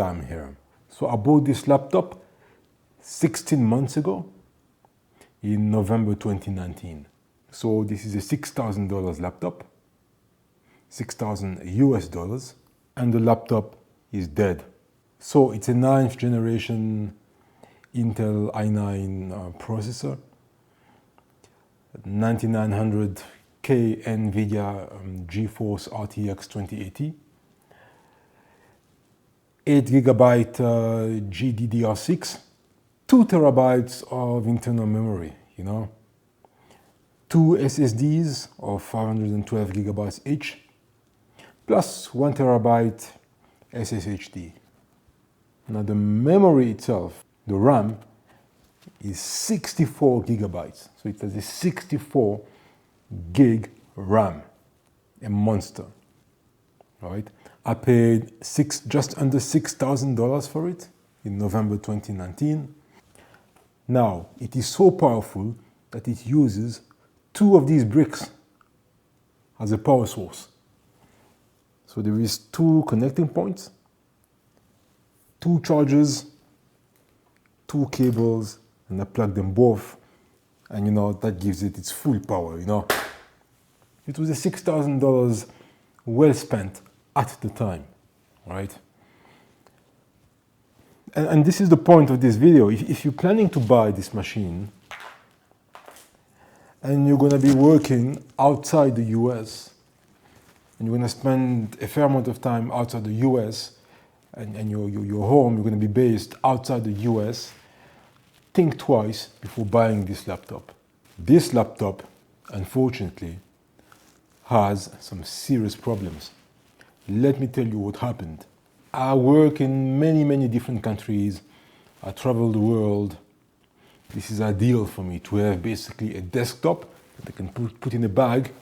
time here. So I bought this laptop 16 months ago in November 2019. So this is a $6,000 laptop, 6,000 US dollars, and the laptop is dead. So it's a 9th generation Intel i9 processor, 9900K NVIDIA GeForce RTX 2080, 8GB GDDR6, 2 terabytes of internal memory, 2 SSDs of 512 gigabytes each, plus 1 terabyte SSHD. Now the memory itself, the RAM, is 64 gigabytes. So it has a 64 gig RAM, a monster, right? I paid just under $6,000 for it in November 2019. Now, it is so powerful that it uses 2 of these bricks as a power source. So there is 2 connecting points, 2 chargers, 2 cables, and I plug them both, and that gives it its full power. It was a $6,000 well spent at the time, right? And this is the point of this video. If you're planning to buy this machine and you're going to be working outside the US, and you're going to spend a fair amount of time outside the US, and your home, you're going to be based outside the US, think twice before buying this laptop. This laptop, unfortunately, has some serious problems. Let me tell you what happened. I work in many different countries. I travel the world. This is ideal for me to have basically a desktop that I can put in a bag,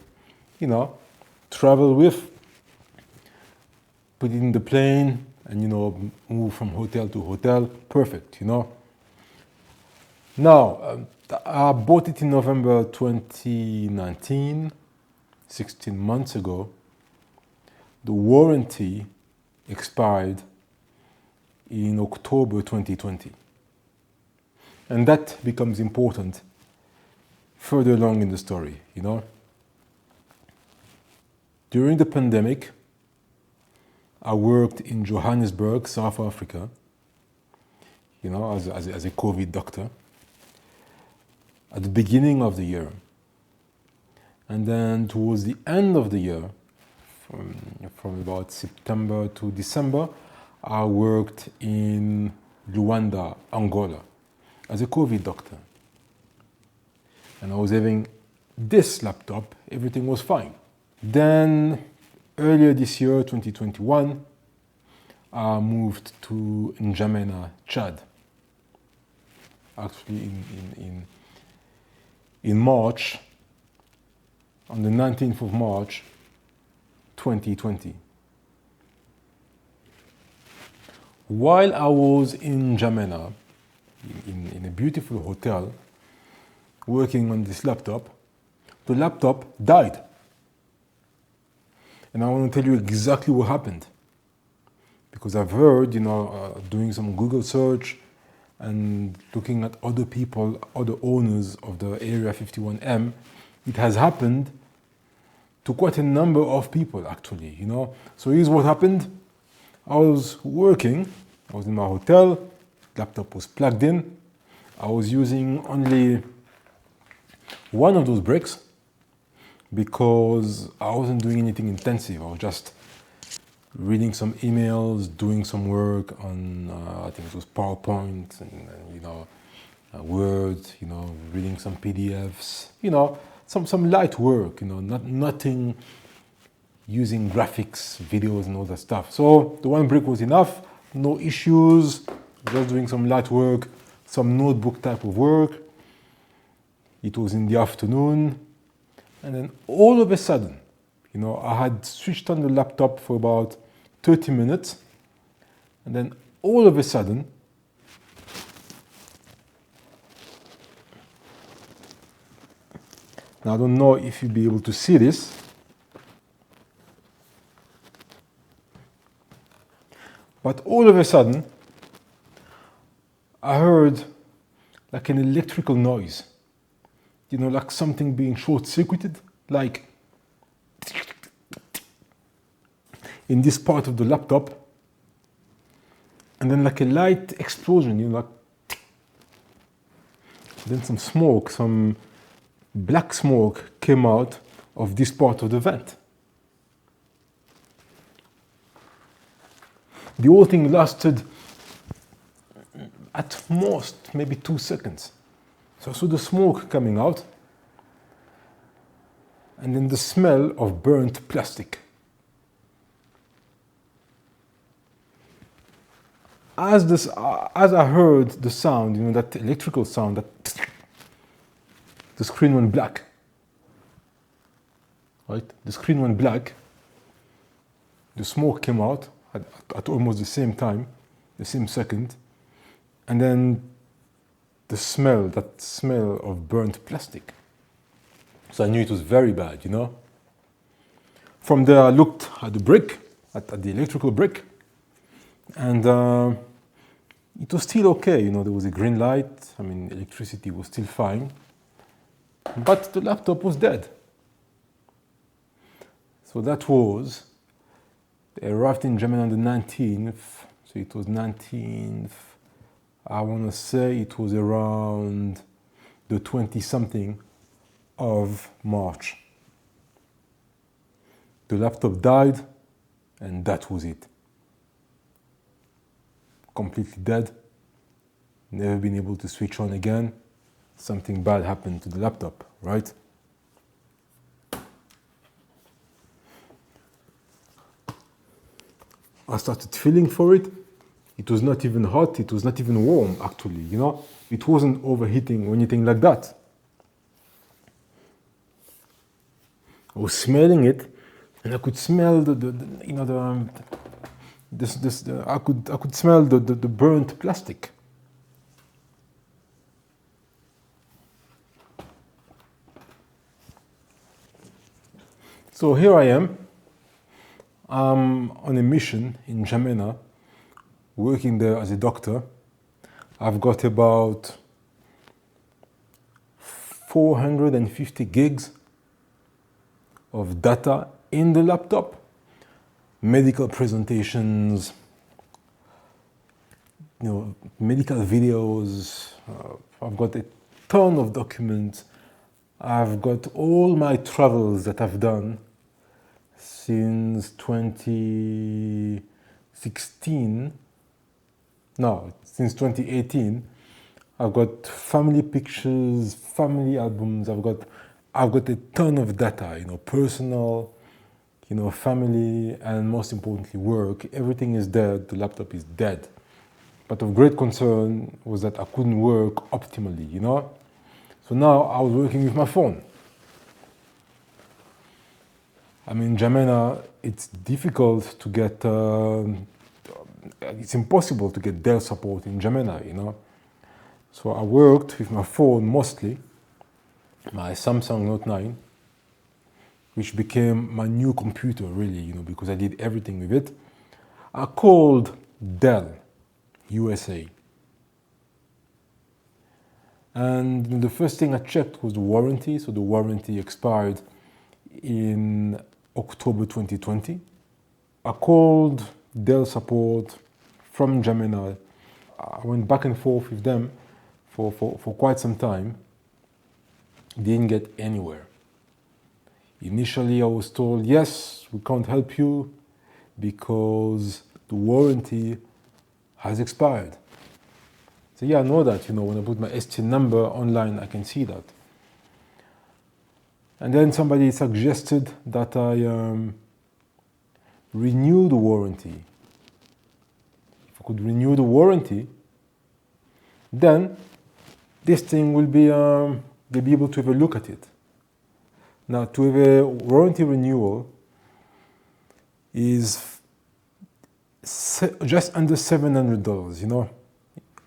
travel with, put it in the plane, and move from hotel to hotel. Perfect, Now, I bought it in November 2019, 16 months ago. The warranty expired in October 2020. And that becomes important further along in the story, During the pandemic, I worked in Johannesburg, South Africa, as a COVID doctor at the beginning of the year. And then towards the end of the year, from about September to December, I worked in Luanda, Angola, as a COVID doctor. And I was having this laptop, everything was fine. Then, earlier this year, 2021, I moved to N'Djamena, Chad. Actually, in March, on the 19th of March, 2020. While I was in N'Djamena, in a beautiful hotel, working on this laptop, the laptop died. And I want to tell you exactly what happened. Because I've heard, doing some Google search and looking at other people, other owners of the Area 51M, it has happened to quite a number of people, actually, So here's what happened. I was working, I was in my hotel, laptop was plugged in. I was using only one of those bricks because I wasn't doing anything intensive. I was just reading some emails, doing some work on, I think it was PowerPoint and Word, reading some PDFs, some light work, nothing using graphics, videos and all that stuff. So the one brick was enough, no issues, just doing some light work, some notebook type of work. It was in the afternoon, and then all of a sudden, I had switched on the laptop for about 30 minutes, and then all of a sudden, now I don't know if you'll be able to see this, But all of a sudden, I heard like an electrical noise, you know, like something being short-circuited, like in this part of the laptop, and then like a light explosion, you know, like then some smoke, some black smoke came out of this part of the vent. The whole thing lasted at most maybe 2 seconds. So I saw the smoke coming out, and then the smell of burnt plastic. As I heard the sound, you know, that electrical sound, that the screen went black. Right? The screen went black. The smoke came out at almost the same time, the same second. And then the smell, that smell of burnt plastic. So I knew it was very bad, you know. From there, I looked at the brick, at the electrical brick, and it was still okay, you know, there was a green light, I mean, electricity was still fine, but the laptop was dead. So that was, they arrived in Germany on the 19th, so it was 19th, I want to say it was around the 20-something of March. The laptop died, and that was it. Completely dead, never been able to switch on again. Something bad happened to the laptop, right? I started feeling for it. It was not even hot, it was not even warm actually, you know? It wasn't overheating or anything like that. I was smelling it, and I could smell I could smell the burnt plastic. So here I am. I'm on a mission in Jamena, working there as a doctor. I've got about 450 gigs of data in the laptop. Medical presentations, you know, medical videos. I've got a ton of documents. I've got all my travels that I've done since 2016. No, since 2018. I've got family pictures, family albums. I've got a ton of data, you know, personal, you know, family, and most importantly, work. Everything is dead. The laptop is dead. But of great concern was that I couldn't work optimally, you know? So now I was working with my phone. I mean, Jamena, it's difficult to get, it's impossible to get DELL support in Jamena, you know? So I worked with my phone mostly, my Samsung Note 9, which became my new computer, really, you know, because I did everything with it. I called DELL USA. And the first thing I checked was the warranty. So the warranty expired in October 2020. I called DELL support from Jamena. I went back and forth with them for quite some time. Didn't get anywhere. Initially, I was told, yes, we can't help you because the warranty has expired. So yeah, I know that, you know, when I put my STN number online, I can see that. And then somebody suggested that I renew the warranty. If I could renew the warranty, then this thing will be, they'll be able to have a look at it. Now, to have a warranty renewal is just under $700, you know,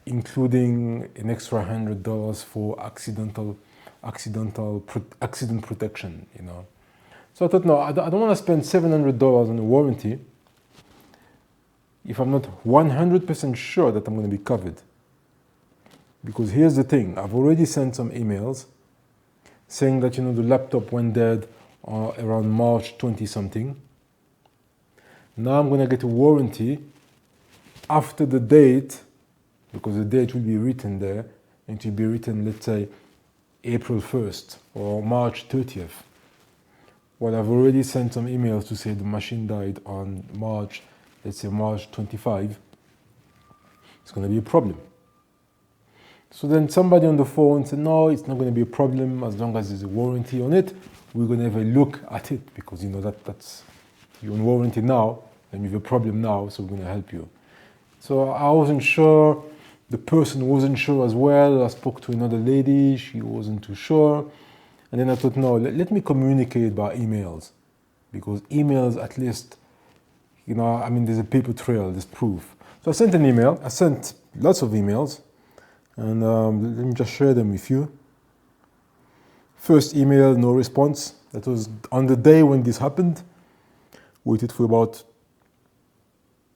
including an extra $100 for accident protection, you know. So I thought, no, I don't want to spend $700 on a warranty if I'm not 100% sure that I'm going to be covered. Because here's the thing, I've already sent some emails saying that, the laptop went dead around March 20 something. Now I'm going to get a warranty after the date, because the date will be written there, and it will be written, let's say, April 1st or March 30th. Well, I've already sent some emails to say the machine died on March 25. It's going to be a problem. So then somebody on the phone said, no, it's not going to be a problem as long as there's a warranty on it. We're going to have a look at it because that's you're on warranty now and you have a problem now, so we're going to help you. So I wasn't sure. The person wasn't sure as well. I spoke to another lady. She wasn't too sure. And then I thought, no, let me communicate by emails, because emails at least, there's a paper trail, there's proof. So I sent an email. I sent lots of emails, and let me just share them with you. First email, no response. That was on the day when this happened. Waited for about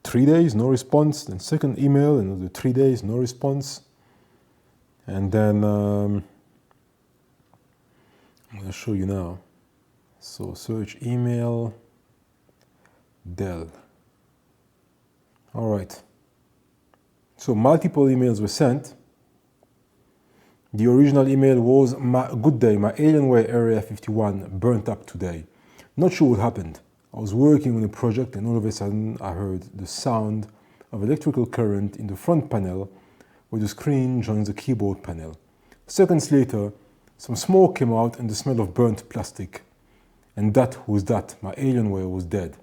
3 days, no response. Then second email, another 3 days, no response. And then I'm going to show you now. So search email, Dell. All right. So multiple emails were sent. The original email was, good day, my Alienware Area 51 burnt up today. Not sure what happened. I was working on a project and all of a sudden I heard the sound of electrical current in the front panel where the screen joins the keyboard panel. Seconds later, some smoke came out and the smell of burnt plastic. And that was that. My Alienware was dead.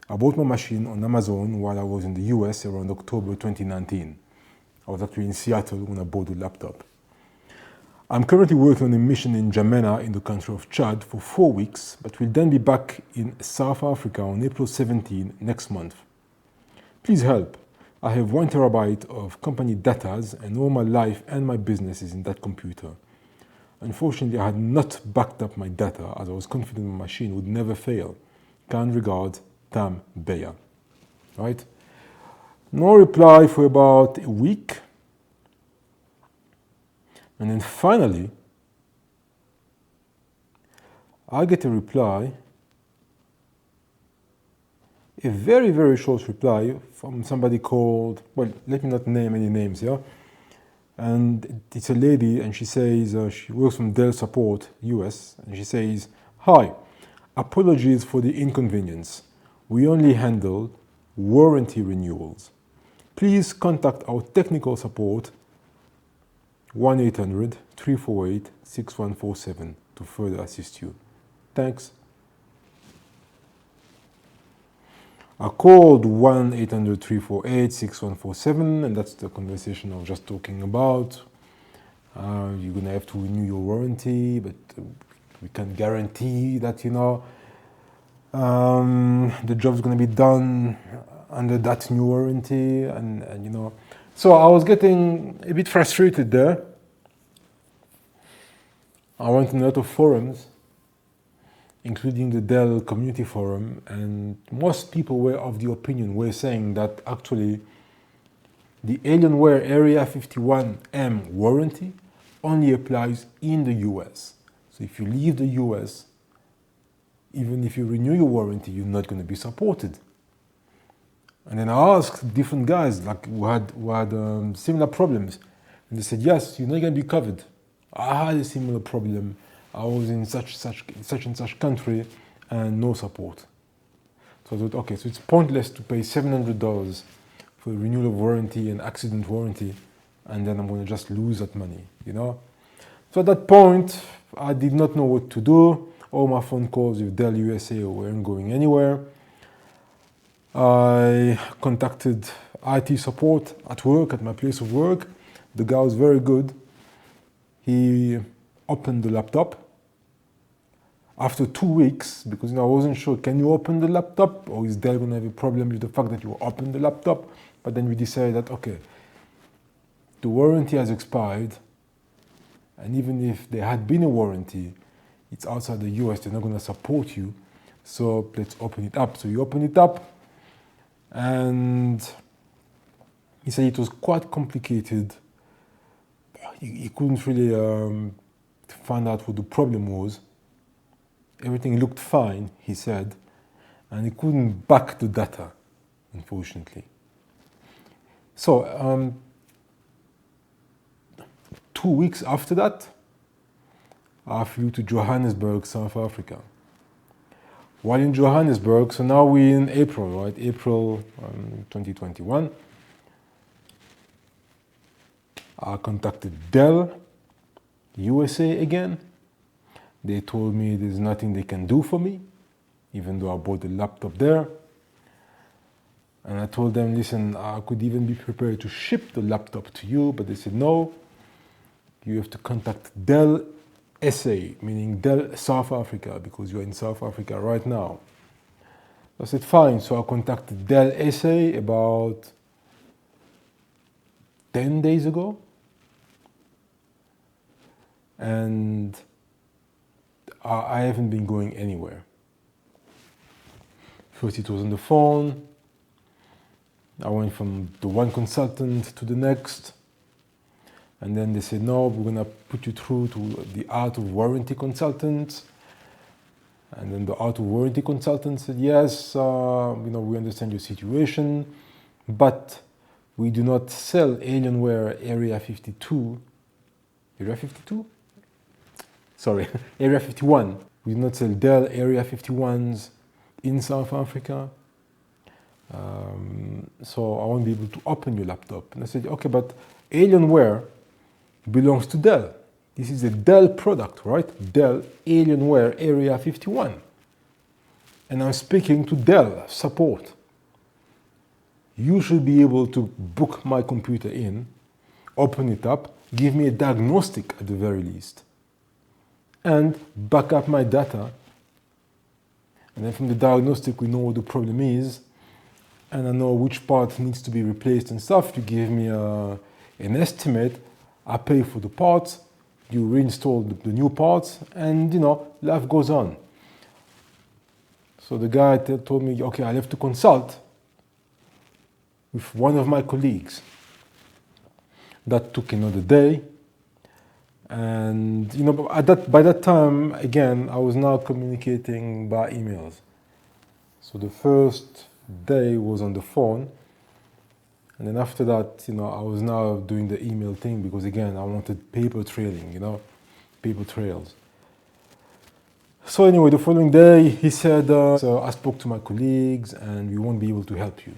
I bought my machine on Amazon while I was in the US around October 2019. I was actually in Seattle when I bought the laptop. I'm currently working on a mission in Jamena in the country of Chad for 4 weeks, but will then be back in South Africa on April 17 next month. Please help. I have 1 terabyte of company data and all my life and my business is in that computer. Unfortunately, I had not backed up my data as I was confident my machine would never fail. Kind regards, Tam Beya. Right? No reply for about a week. And then finally, I get a reply, a very, very short reply from somebody called, well, let me not name any names here. And it's a lady, and she says, she works from Dell Support, US, and she says, hi, apologies for the inconvenience. We only handle warranty renewals. Please contact our technical support 1-800-348-6147 to further assist you. Thanks. I called 1-800-348-6147, and that's the conversation I was just talking about. You're going to have to renew your warranty, but we can guarantee that, the job's going to be done under that new warranty. And so I was getting a bit frustrated there. I went in a lot of forums, including the Dell community forum, and most people were of the opinion, were saying that actually the Alienware Area 51M warranty only applies in the US. So if you leave the US, even if you renew your warranty, you're not going to be supported. And then I asked different guys who had similar problems, and they said, yes, you're not going to be covered. I had a similar problem. I was in such and such country and no support. So I thought, okay, so it's pointless to pay $700 for a renewal of warranty and accident warranty, and then I'm going to just lose that money, So at that point, I did not know what to do. All my phone calls with Dell USA weren't going anywhere. I contacted IT support at work, at my place of work. The guy was very good. He opened the laptop. After 2 weeks, because I wasn't sure, can you open the laptop, or is Dell going to have a problem with the fact that you opened the laptop? But then we decided that, okay, the warranty has expired, and even if there had been a warranty, it's outside the US, they're not going to support you, so let's open it up. So you open it up, And he said it was quite complicated. He couldn't really find out what the problem was. Everything looked fine, he said, and he couldn't back the data, unfortunately. So 2 weeks after that, I flew to Johannesburg, South Africa. While in Johannesburg, so now we're in April, right? April 2021. I contacted DELL USA again. They told me there's nothing they can do for me, even though I bought the laptop there. And I told them, listen, I could even be prepared to ship the laptop to you, but they said, no, you have to contact DELL SA, meaning DELL South Africa, because you're in South Africa right now. I said, fine. So I contacted DELL SA about 10 days ago. And I haven't been going anywhere. First it was on the phone. I went from the one consultant to the next. And then they said, no, we're gonna put you through to the out of warranty consultant. And then the out of warranty consultant said, yes, we understand your situation, but we do not sell Alienware Area 52. Area 52? Sorry, Area 51. We do not sell DELL Area 51s in South Africa. So I won't be able to open your laptop. And I said, okay, but Alienware belongs to DELL. This is a DELL product, right? DELL Alienware Area 51. And I'm speaking to DELL support. You should be able to book my computer in, open it up, give me a diagnostic at the very least, and back up my data. And then from the diagnostic, we know what the problem is, and I know which part needs to be replaced and stuff. You give me an estimate, I pay for the parts, you reinstall the new parts, and life goes on. So the guy told me, okay, I'll have to consult with one of my colleagues. That took another day. And by that time, again, I was now communicating by emails. So the first day was on the phone. And then after that, I was now doing the email thing because, again, I wanted paper trailing, paper trails. So anyway, the following day, he said, so I spoke to my colleagues and we won't be able to help you.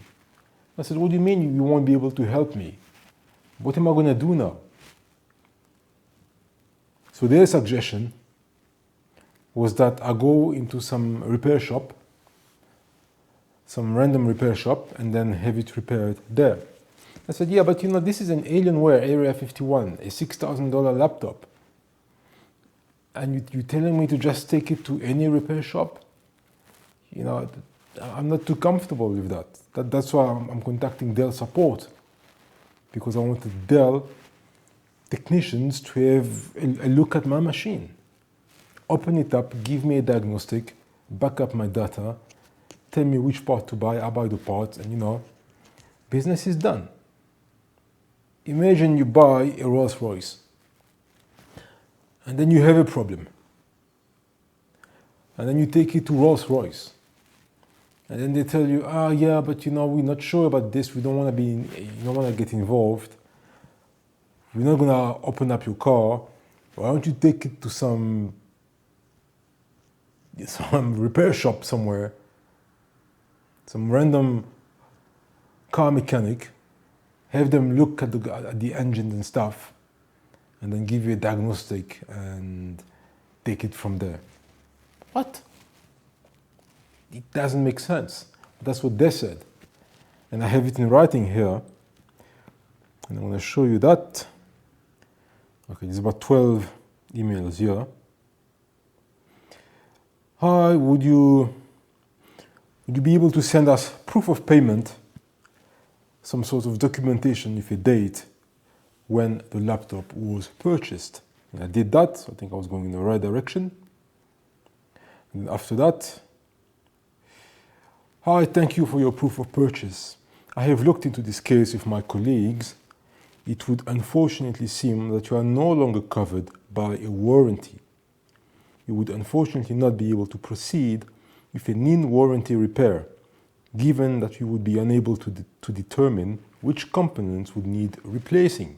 I said, what do you mean you won't be able to help me? What am I going to do now? So their suggestion was that I go into some repair shop, some random repair shop, and then have it repaired there. I said, yeah, but this is an Alienware Area 51, a $6,000 laptop. And you're telling me to just take it to any repair shop? I'm not too comfortable with that. That's why I'm contacting DELL support, because I wanted DELL technicians to have a look at my machine. Open it up, give me a diagnostic, back up my data, tell me which part to buy, I buy the parts, and business is done. Imagine you buy a Rolls Royce, and then you have a problem. And then you take it to Rolls Royce. And then they tell you, yeah, but we're not sure about this, we don't want to get involved. We're not going to open up your car. Why don't you take it to some repair shop somewhere, some random car mechanic, have them look at the engine and stuff, and then give you a diagnostic and take it from there. What? It doesn't make sense. That's what they said. And I have it in writing here. And I'm going to show you that. Okay, there's about 12 emails here. Hi, would you be able to send us proof of payment, some sort of documentation with a date when the laptop was purchased? And I did that, so I think I was going in the right direction. And after that, Hi, thank you for your proof of purchase. I have looked into this case with my colleagues. It would unfortunately seem that you are no longer covered by a warranty. You would unfortunately not be able to proceed with an in-warranty repair, given that you would be unable to determine which components would need replacing.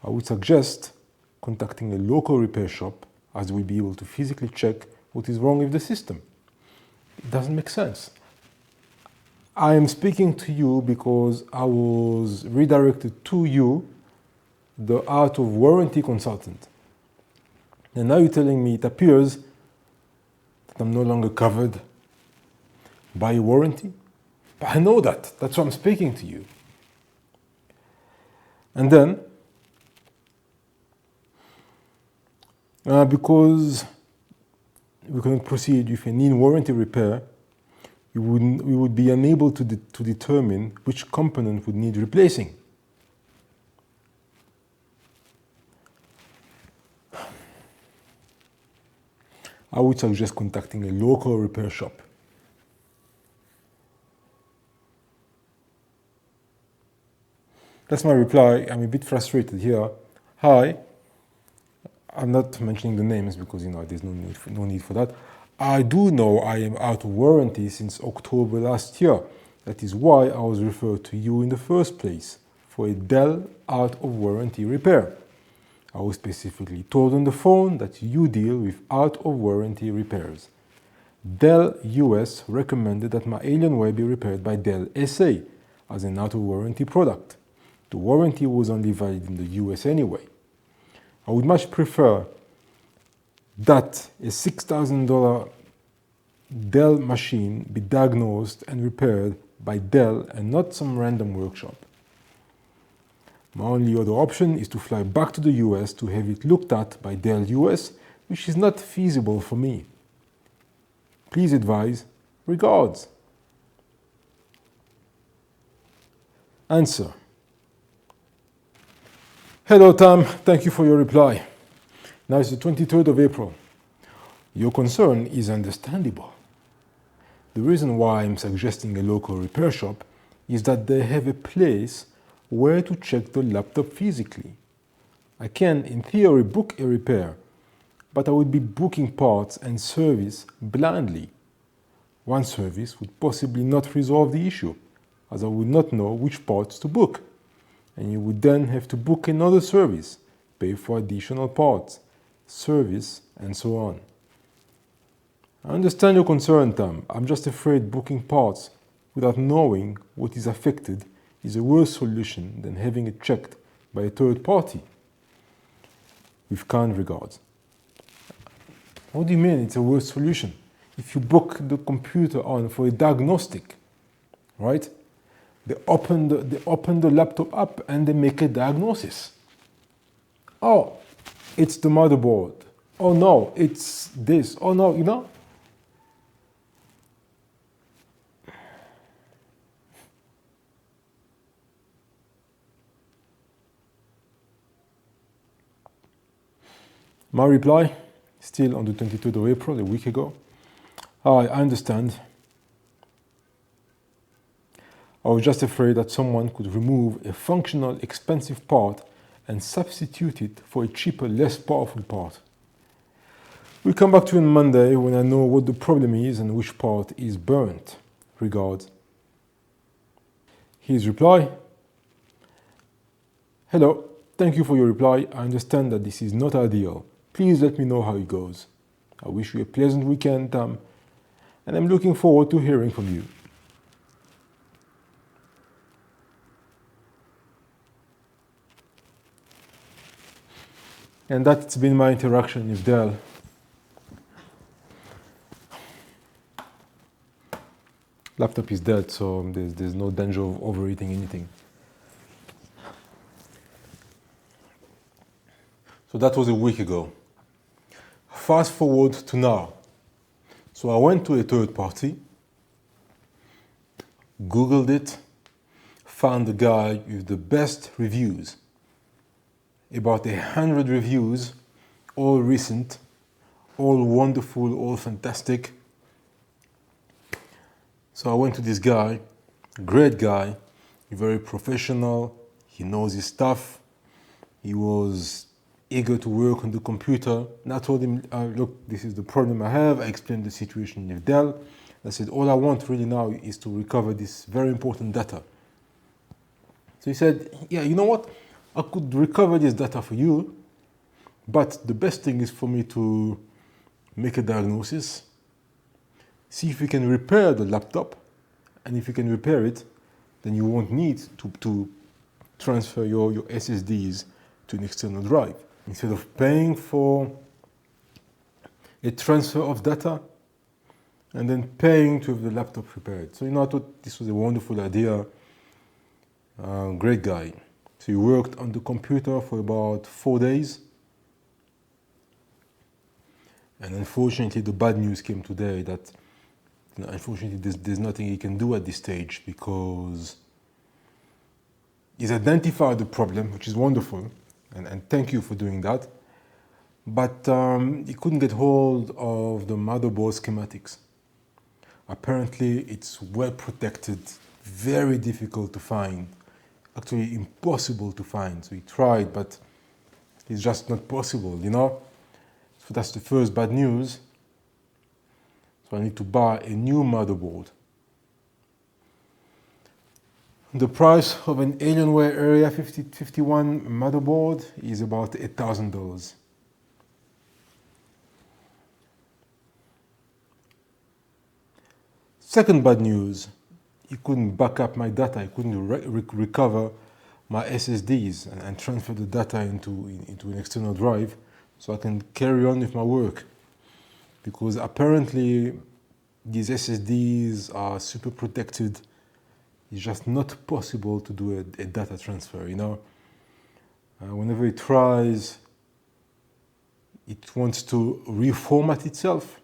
I would suggest contacting a local repair shop, as we'll be able to physically check what is wrong with the system. It doesn't make sense. I am speaking to you because I was redirected to you, the out of warranty consultant. And now you're telling me it appears that I'm no longer covered by a warranty? But I know that. That's why I'm speaking to you. And then, because we couldn't proceed with an in-warranty repair, we would be unable to determine which component would need replacing. I would suggest contacting a local repair shop. That's my reply. I'm a bit frustrated here. Hi. I'm not mentioning the names because there's no need for that. I do know I am out of warranty since October last year. That is why I was referred to you in the first place for a DELL out of warranty repair. I was specifically told on the phone that you deal with out of warranty repairs. DELL US recommended that my Alienware be repaired by DELL SA as an out of warranty product. The warranty was only valid in the US anyway. I would much prefer that a $6,000 DELL machine be diagnosed and repaired by DELL and not some random workshop. My only other option is to fly back to the US to have it looked at by DELL US, which is not feasible for me. Please advise. Regards. Answer. Hello Tam, thank you for your reply. Now it's the 23rd of April. Your concern is understandable. The reason why I'm suggesting a local repair shop is that they have a place where to check the laptop physically. I can, in theory, book a repair, but I would be booking parts and service blindly. One service would possibly not resolve the issue, as I would not know which parts to book. And you would then have to book another service, pay for additional parts, service, and so on. I understand your concern, Tam. I'm just afraid booking parts without knowing what is affected is a worse solution than having it checked by a third party. With kind regards. What do you mean it's a worse solution? If you book the computer on for a diagnostic, right? They open the laptop up and they make a diagnosis. Oh, it's the motherboard. Oh no, it's this. Oh no, My reply, still on the 23rd of April, a week ago. I understand. I was just afraid that someone could remove a functional, expensive part and substitute it for a cheaper, less powerful part. We'll come back to you on Monday when I know what the problem is and which part is burnt. Regards. His reply. Hello, thank you for your reply. I understand that this is not ideal. Please let me know how it goes. I wish you a pleasant weekend, Tam, and I'm looking forward to hearing from you. And that's been my interaction with DELL. Laptop is dead, so there's no danger of overeating anything. So that was a week ago. Fast forward to now. So I went to a third party, Googled it, found the guy with the best reviews. About 100 reviews, all recent, all wonderful, all fantastic. So I went to this guy, great guy, very professional, he knows his stuff, he was eager to work on the computer. And I told him, look, this is the problem I have. I explained the situation with Dell. I said, all I want really now is to recover this very important data. So he said, yeah, you know what? I could recover this data for you, but the best thing is for me to make a diagnosis, see if we can repair the laptop, and if you can repair it, then you won't need to transfer your SSDs to an external drive. Instead of paying for a transfer of data and then paying to have the laptop repaired. So I thought this was a wonderful idea. Great guy. So he worked on the computer for about 4 days. And unfortunately, the bad news came today that unfortunately there's nothing he can do at this stage, because he's identified the problem, which is wonderful, and thank you for doing that. But he couldn't get hold of the motherboard schematics. Apparently, it's well protected, very difficult to find, actually impossible to find. So he tried, but it's just not possible, So that's the first bad news. So I need to buy a new motherboard. The price of an Alienware Area 5051 motherboard is about $8,000. Second bad news, he couldn't back up my data. He couldn't recover my SSDs and transfer the data into an external drive so I can carry on with my work. Because apparently these SSDs are super protected. It's just not possible to do a data transfer, Whenever it tries, it wants to reformat itself.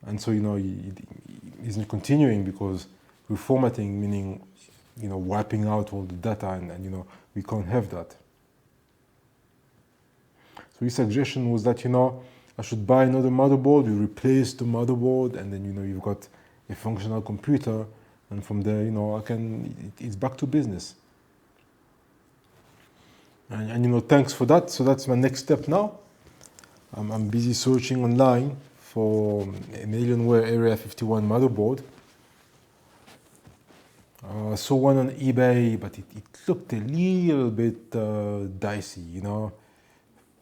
And so, it isn't continuing, because reformatting meaning, wiping out all the data, and we can't have that. So his suggestion was that, I should buy another motherboard, we replace the motherboard, and then, you've got a functional computer, and from there, it's back to business. And thanks for that. So that's my next step now. I'm busy searching online for an Alienware Area 51 motherboard. I saw one on eBay, but it looked a little bit dicey,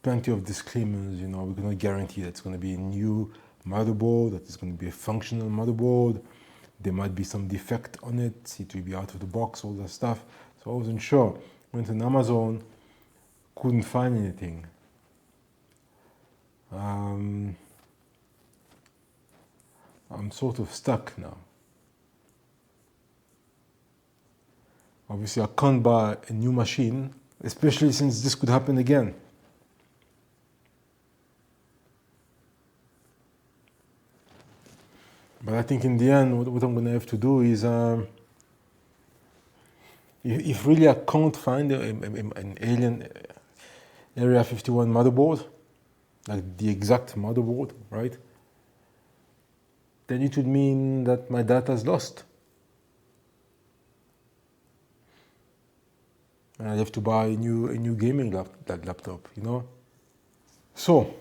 Plenty of disclaimers, we cannot guarantee that it's going to be a new motherboard, that it's going to be a functional motherboard. There might be some defect on it, it will be out of the box, all that stuff. So I wasn't sure. Went on Amazon, couldn't find anything. I'm sort of stuck now. Obviously, I can't buy a new machine, especially since this could happen again. But I think in the end, what I'm going to have to do is, if really I can't find an Alien Area 51 motherboard, like the exact motherboard, right? Then it would mean that my data is lost. And I have to buy a new gaming laptop, So,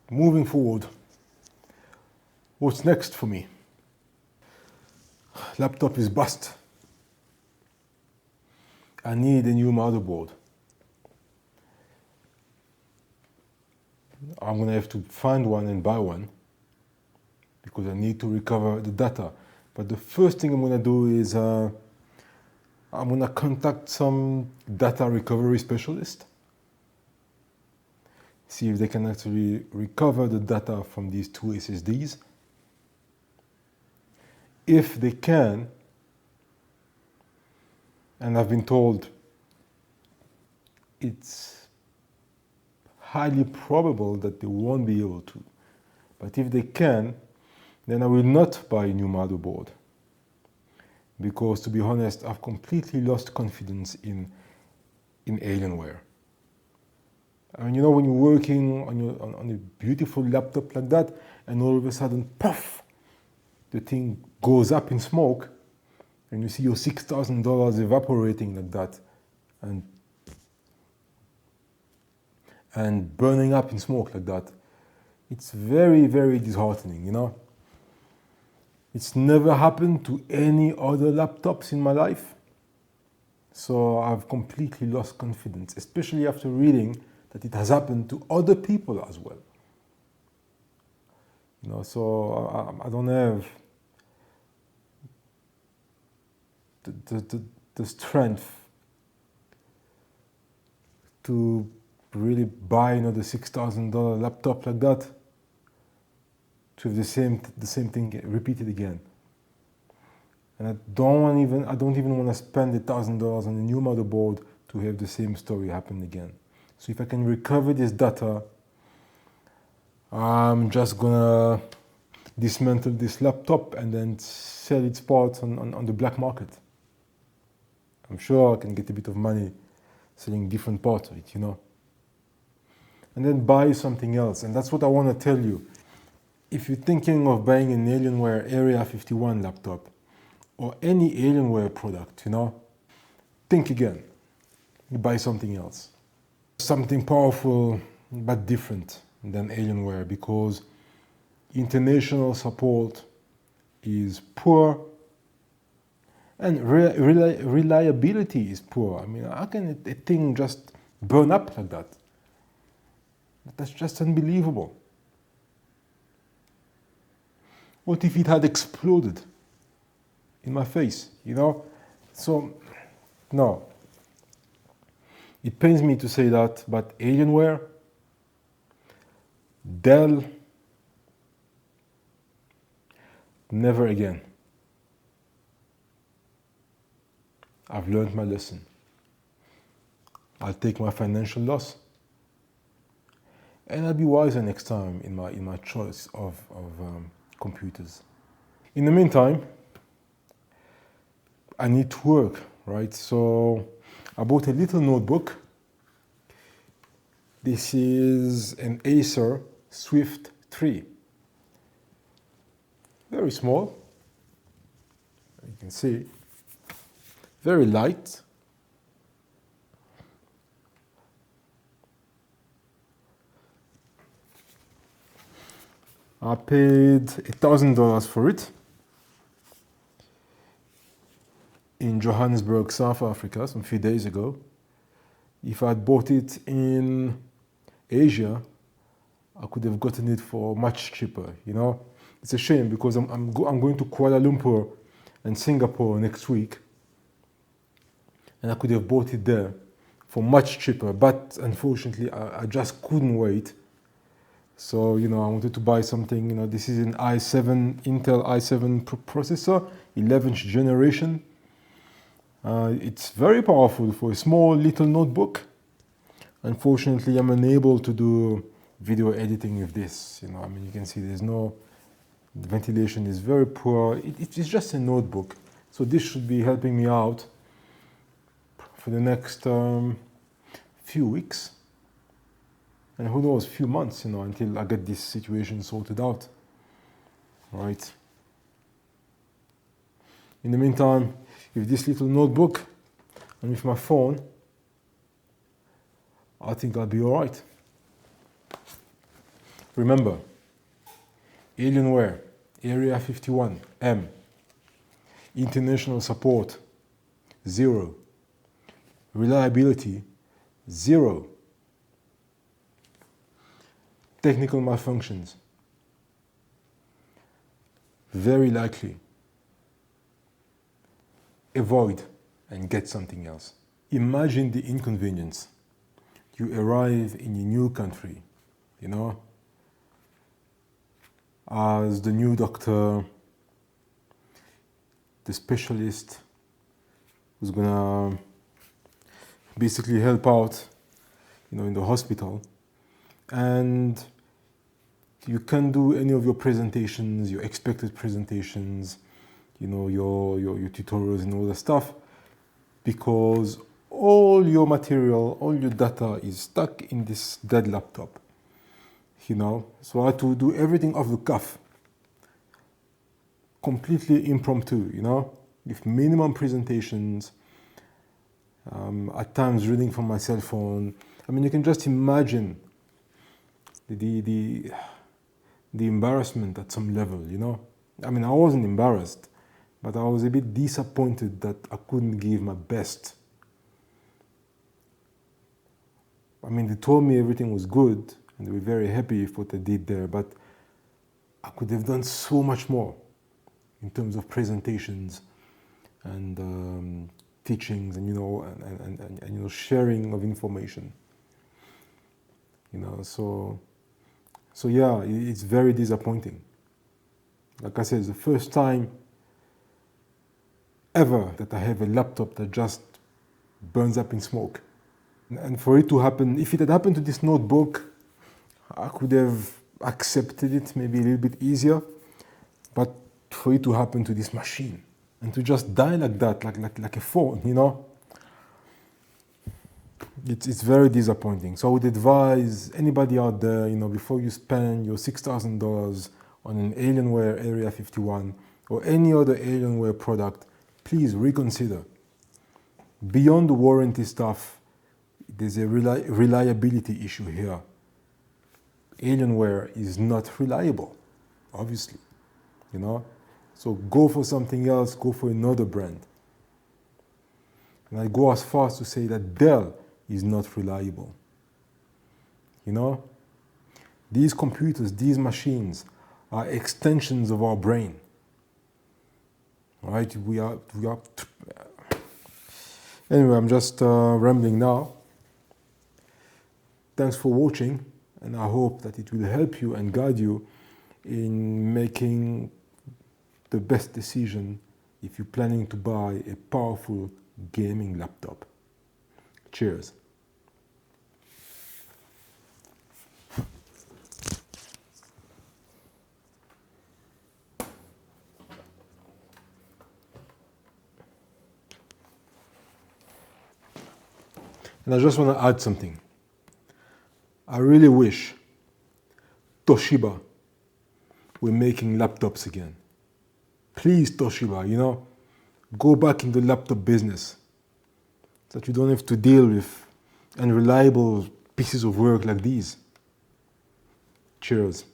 moving forward, what's next for me? Laptop is bust. I need a new motherboard. I'm going to have to find one and buy one, because I need to recover the data. But the first thing I'm going to do is I'm going to contact some data recovery specialist, see if they can actually recover the data from these two SSDs. If they can, and I've been told it's highly probable that they won't be able to, but if they can, then I will not buy a new motherboard. Because to be honest, I've completely lost confidence in Alienware. I mean, when you're working on a beautiful laptop like that, and all of a sudden, puff, the thing goes up in smoke and you see your $6,000 evaporating like that and burning up in smoke like that. It's very, very disheartening, you know. It's never happened to any other laptops in my life. So I've completely lost confidence, especially after reading that it has happened to other people as well. You know, so I don't have the strength to really buy another $6,000 laptop like that to have the same thing repeated again. And I don't even want to spend $1,000 on a new motherboard to have the same story happen again. So if I can recover this data, I'm just gonna dismantle this laptop and then sell its parts on the black market. I'm sure I can get a bit of money selling different parts of it, you know. And then buy something else. And that's what I want to tell you. If you're thinking of buying an Alienware Area 51 laptop or any Alienware product, you know, think again. You buy something else. Something powerful but different than Alienware, because international support is poor and reliability is poor. I mean, how can a thing just burn up like that? That's just unbelievable. What if it had exploded in my face, you know? So, no. It pains me to say that, but Alienware, Dell, never again. I've learned my lesson. I'll take my financial loss, and I'll be wiser next time in my choice of computers. In the meantime, I need to work, right? So I bought a little notebook. This is an Acer Swift 3. Very small, you can see. Very light. I paid $1,000 for it in Johannesburg, South Africa, some few days ago. If I'd bought it in Asia, I could have gotten it for much cheaper, you know. It's a shame because I'm going to Kuala Lumpur and Singapore next week, and I could have bought it there for much cheaper, but unfortunately I just couldn't wait. So, you know, I wanted to buy something, you know, this is an Intel i7 processor, 11th generation. It's very powerful for a small little notebook. Unfortunately, I'm unable to do video editing with this. You know, I mean, you can see the ventilation is very poor. It's just a notebook. So this should be helping me out for the next few weeks. And who knows, few months, you know, until I get this situation sorted out, right? In the meantime, with this little notebook and with my phone, I think I'll be all right. Remember, Alienware, Area 51, M. International support, 0. Reliability, 0. Technical malfunctions, very likely. Avoid and get something else. Imagine the inconvenience. You arrive in a new country, you know, as the new doctor, the specialist who's gonna basically help out, you know, in the hospital, and you can't do any of your presentations, your expected presentations, you know, your tutorials and all that stuff, because all your material, all your data is stuck in this dead laptop, you know. So I had to do everything off the cuff, completely impromptu, you know, with minimum presentations, at times reading from my cell phone. I mean, you can just imagine the embarrassment at some level, you know. I mean, I wasn't embarrassed, but I was a bit disappointed that I couldn't give my best. I mean, they told me everything was good and they were very happy with what I did there, but I could have done so much more in terms of presentations and teachings and, you know, and you know, sharing of information. You know, so yeah, it's very disappointing. Like I said, it's the first time ever that I have a laptop that just burns up in smoke. And for it to happen, if it had happened to this notebook, I could have accepted it maybe a little bit easier. But for it to happen to this machine and to just die like that, like a phone, you know, it's very disappointing. So I would advise anybody out there, you know, before you spend your $6,000 on an Alienware Area 51 or any other Alienware product, please reconsider. Beyond the warranty stuff, there's a reliability issue here. Alienware is not reliable, obviously, you know. So go for something else, go for another brand. And I go as far as to say that Dell is not reliable. You know, these computers, these machines are extensions of our brain. Right? We are. Anyway, I'm just rambling now. Thanks for watching, and I hope that it will help you and guide you in making the best decision if you're planning to buy a powerful gaming laptop. Cheers. And I just want to add something. I really wish Toshiba were making laptops again. Please, Toshiba, you know, go back in the laptop business so that you don't have to deal with unreliable pieces of work like these. Cheers.